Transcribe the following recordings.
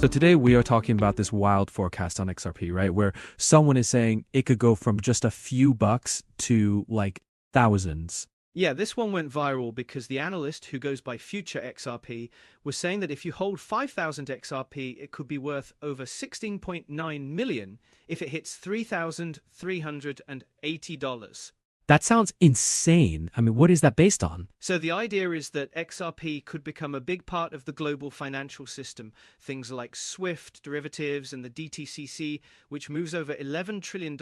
So today we are talking about this wild forecast on XRP, right? Where someone is saying it could go from just a few bucks to like thousands. Yeah, this one went viral because the analyst, who goes by Future XRP, was saying that if you hold 5,000 XRP, it could be worth over 16.9 million if it hits $3,380. That sounds insane. I mean, what is that based on? So the idea is that XRP could become a big part of the global financial system. Things like SWIFT, derivatives, and the DTCC, which moves over $11 trillion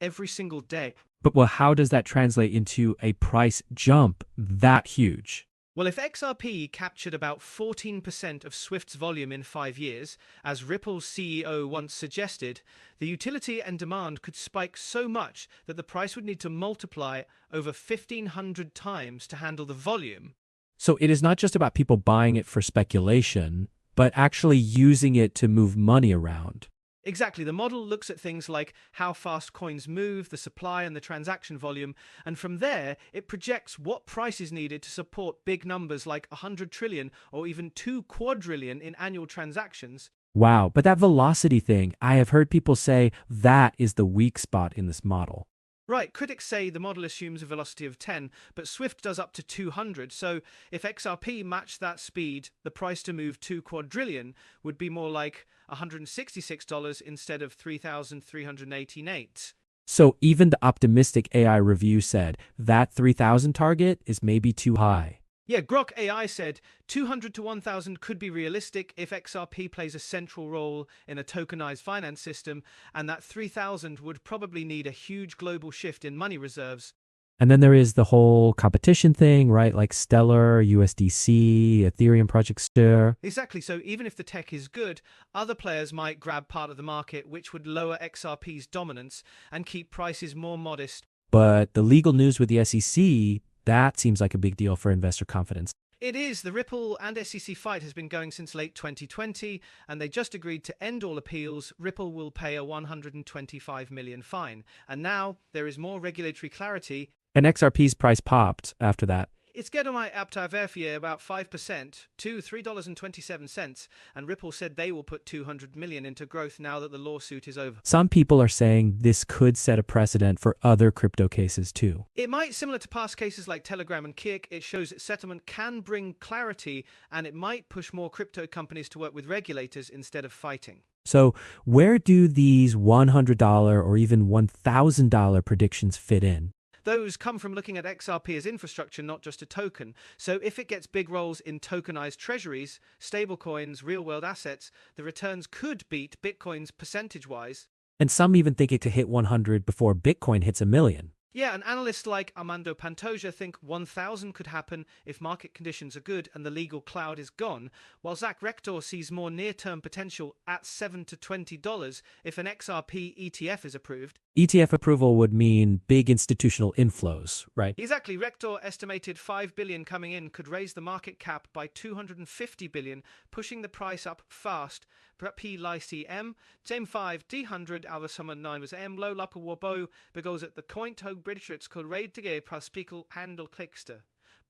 every single day. But well, how does that translate into a price jump that huge? Well, if XRP captured about 14% of SWIFT's volume in 5 years, as Ripple's CEO once suggested, the utility and demand could spike so much that the price would need to multiply over 1,500 times to handle the volume. So it is not just about people buying it for speculation, but actually using it to move money around. Exactly. The model looks at things like how fast coins move, the supply and the transaction volume, and from there, it projects what price is needed to support big numbers like 100 trillion or even 2 quadrillion in annual transactions. Wow, but that velocity thing, I have heard people say that is the weak spot in this model. Right, critics say the model assumes a velocity of 10, but Swift does up to 200, so if XRP matched that speed, the price to move 2 quadrillion would be more like $166 instead of 3,388. So even the optimistic AI review said that 3,000 target is maybe too high. Yeah, Grok AI said 200 to 1,000 could be realistic if XRP plays a central role in a tokenized finance system, and that 3,000 would probably need a huge global shift in money reserves. And then there is the whole competition thing, right? Like Stellar, USDC, Ethereum project Stir. Exactly, so even if the tech is good, other players might grab part of the market, which would lower XRP's dominance and keep prices more modest. But the legal news with the SEC, that seems like a big deal for investor confidence. It is. The Ripple and SEC fight has been going since late 2020, and they just agreed to end all appeals. Ripple will pay a $125 million fine. And now there is more regulatory clarity. And XRP's price popped after that. It's getting my Aptaverfia about 5% to $3.27, and Ripple said they will put $200 million into growth now that the lawsuit is over. Some people are saying this could set a precedent for other crypto cases too. It might, similar to past cases like Telegram and Kick, it shows that settlement can bring clarity, and it might push more crypto companies to work with regulators instead of fighting. So where do these $100 or even $1,000 predictions fit in? Those come from looking at XRP as infrastructure, not just a token. So if it gets big roles in tokenized treasuries, stablecoins, real-world assets, the returns could beat Bitcoin's percentage-wise. And some even think it could hit 100 before Bitcoin hits 1 million. Yeah, and analysts like Armando Pantoja think 1,000 could happen if market conditions are good and the legal cloud is gone, while Zach Rector sees more near-term potential at $7 to $20 if an XRP ETF is approved. ETF approval would mean big institutional inflows, right? Exactly. Rector estimated 5 billion coming in could raise the market cap by 250 billion, pushing the price up fast. P lyc M, Same 5, D100, Alva Summer 9 was M, low lapper warbo, because at the cointog British could raid to get prospical handle clickster.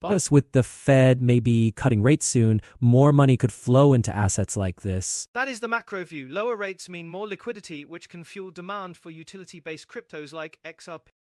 Plus, with the Fed maybe cutting rates soon, more money could flow into assets like this. That is the macro view. Lower rates mean more liquidity, which can fuel demand for utility-based cryptos like XRP.